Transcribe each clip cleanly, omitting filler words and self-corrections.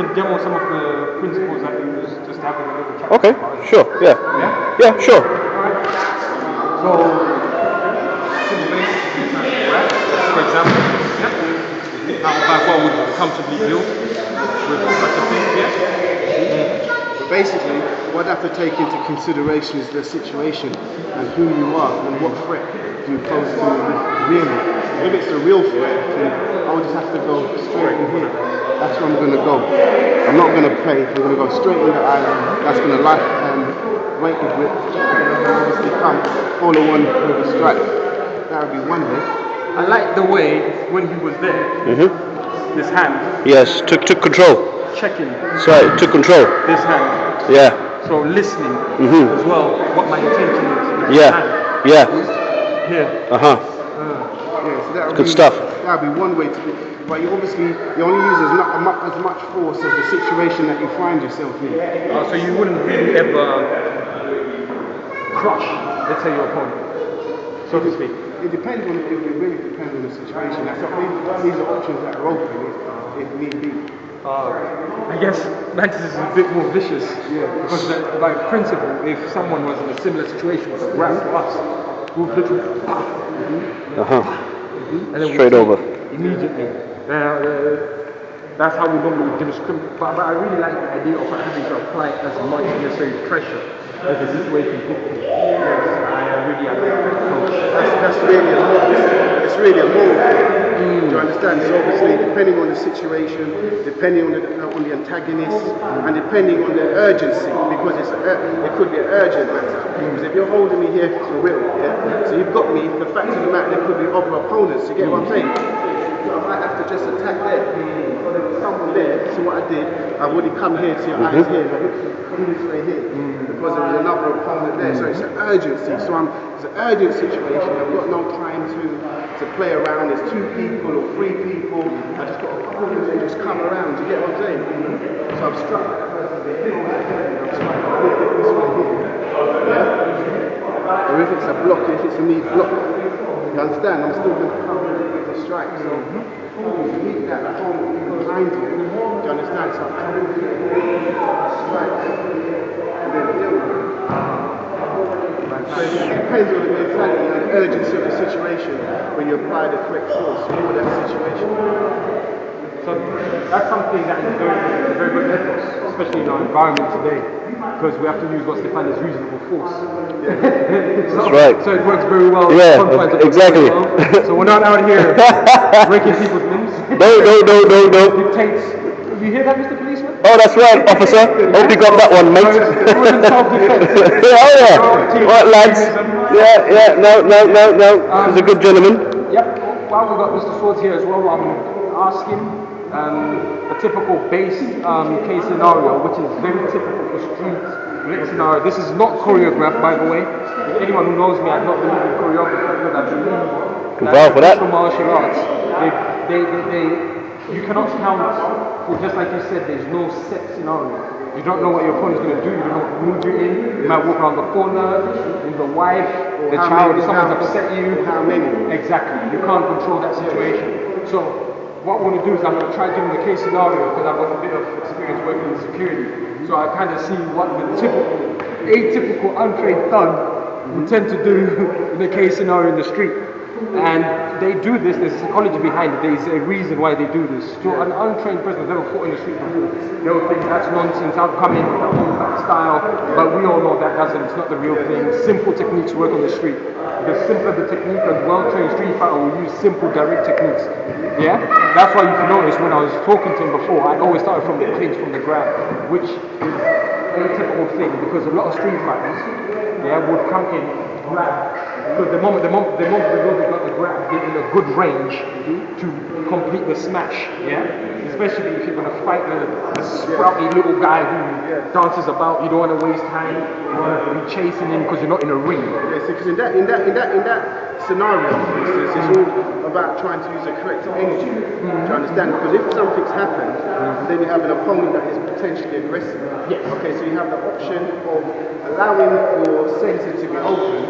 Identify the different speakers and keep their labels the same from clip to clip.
Speaker 1: can demo some of the principles that we use just having a little chat.
Speaker 2: Okay, sure, yeah.
Speaker 1: Yeah?
Speaker 2: Yeah, sure.
Speaker 1: Alright. So, simple basic grab. For example, how a bagua would comfortably build with such a thing,
Speaker 3: But basically, what I have to take into consideration is the situation and who you are and what threat you pose to really. If it's a real threat, then I would just have to go straight in here. That's where I'm going to go. I'm not going to play. I'm going to go straight in the island. That's going to like weight the grip. And obviously come all in one with a strike. That would be one way.
Speaker 1: I like the way when he was there, this hand.
Speaker 2: Yes, took control.
Speaker 1: Checking.
Speaker 2: So took control.
Speaker 1: This hand.
Speaker 2: Yeah.
Speaker 1: So listening as well, what my intention is. With this hand.
Speaker 2: Yeah.
Speaker 1: Here.
Speaker 2: Uh-huh.
Speaker 3: Yeah, so that would
Speaker 2: Good
Speaker 3: be,
Speaker 2: stuff.
Speaker 3: That would be one way to do it. But you obviously, you only use as much force as the situation that you find yourself in.
Speaker 1: So you wouldn't really ever crush, let's say, your opponent, so to speak.
Speaker 3: It depends on, it really depends on the situation. These are options that are open if need be.
Speaker 1: I guess mantis is a bit more vicious.
Speaker 3: Yeah.
Speaker 1: Because by principle, if someone was in a similar situation with a grab for us, we would literally and then
Speaker 2: Straight over.
Speaker 1: Immediately. That's how we normally discriminate. But I really like the idea of having to apply as much necessary pressure as the situation dictates. Yes, I really like that approach.
Speaker 3: That's really it's really a moral thing. Do you understand? So obviously, depending on the situation, depending on the antagonist, and depending on the urgency, because it could be an urgent matter. Because if you're holding me here for real, so you've got me. The fact of the matter, there could be other opponents. You get what I'm saying? So I might have to just attack there. But if there's someone there, so what I did, I've already come here to your eyes here, come this way here, because there was another opponent there. So it's an urgency. So it's an urgent situation. I've got no time to play around. There's 2 people or 3 people. I just got to pull them and just come around. You get what I'm saying? So I've struck that person here. I've struck this way here. Yeah? Or if it's a block, if it's a knee block. You understand? I'm still going to come with the strike. So you need that opponent behind you. Do you understand? So I'm coming here, strike, and then deal with it. So it depends on the mentality and the urgency of the situation when you apply the correct force for that situation.
Speaker 1: So that's something that is very good ethos, especially in our environment today, because we have to use what's defined as reasonable force.
Speaker 2: That's right.
Speaker 1: So it works very well.
Speaker 2: Yeah, exactly.
Speaker 1: So we're not out here breaking people's limbs.
Speaker 2: No.
Speaker 1: Dictates. You hear that, Mr. Policeman?
Speaker 2: Oh, that's right, officer. Hope you got that one, mate.
Speaker 1: It wasn't self-defense.
Speaker 2: Right, lads. Yeah. No. He's a good gentleman.
Speaker 1: Yep. Well, we've got Mr. Swords here as well. I'm asking a typical base case scenario, which is very typical for street scenario. This is not choreographed, by the way. If anyone who knows me, I don't believe in choreography, but I believe
Speaker 2: Wow, for that.
Speaker 1: martial arts, you cannot count for, just like you said, there's no set scenario. You don't know what your opponent's going to do, you don't know what mood you're in. You might walk around the corner, in the wife, the child, someone's upset you.
Speaker 3: How many?
Speaker 1: Exactly, you can't control that situation. So what I want to do is I'm going to try doing the case scenario, because I've got a bit of experience working in security. So I kind of see what the atypical untrained thug would tend to do in a case scenario in the street. And they do this, there's psychology behind it, there's a reason why they do this. So an untrained person has never fought in the street before. They will think that's nonsense, I'll come in with that old back style, but we all know that doesn't, it's not the real thing. Simple techniques work on the street. The simpler the technique, a well-trained street fighter will use simple, direct techniques. Yeah? That's why you can notice when I was talking to him before, I always started from the clinch, from the grab, which is a typical thing, because a lot of street fighters would come in, grab, because the moment they know they've got the grab, they're in a good range to complete the smash, especially if you're going to fight the sprouty little guy who dances about. You don't want to waste time, you want to be chasing him because you're not in a ring.
Speaker 3: Yes, because in that scenario, for instance, it's all about trying to use the correct energy. Do you understand? Because if something's happened, then you have an opponent that is potentially aggressive.
Speaker 1: Yes.
Speaker 3: Okay, so you have the option of allowing your center to be open,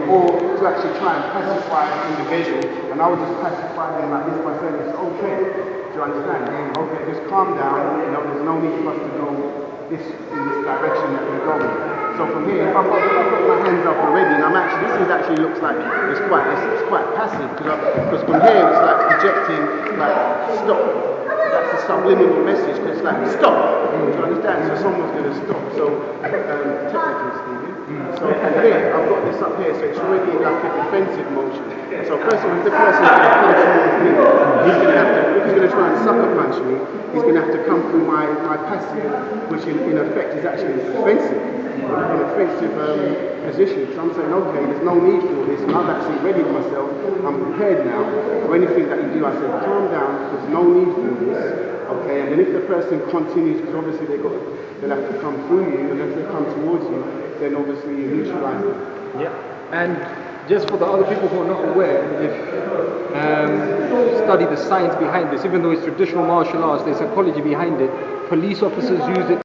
Speaker 3: or to actually try and pacify an individual. And I would just pacify them like this by saying, it's okay. Do you understand? Okay, just calm calm down, you know, there's no need for us to go in this direction that we're going. So from here, if I've got my hands up already, and this looks like it's quite passive, because from here it's like projecting, like, stop. That's a subliminal message, because it's like, stop. Do you understand? So someone's going to stop. So, technically speaking. So from here, I've got this up here, so it's already like a defensive motion. So first of all, if the person's going to punch me, he's going to have to, if he's going to try and sucker punch me, he's going to have to come through my passive, which in effect is actually defensive. An offensive position. So I'm saying, okay, there's no need for this, and I've actually readied myself, I'm prepared now. So anything that you do, I said, calm down, there's no need for this. Okay, and then if the person continues, because obviously they'll have to come through you, and if they come towards you, then obviously you neutralize them.
Speaker 1: Yeah, and just for the other people who are not aware, if study the science behind this, even though it's traditional martial arts, there's psychology behind it. Police officers use it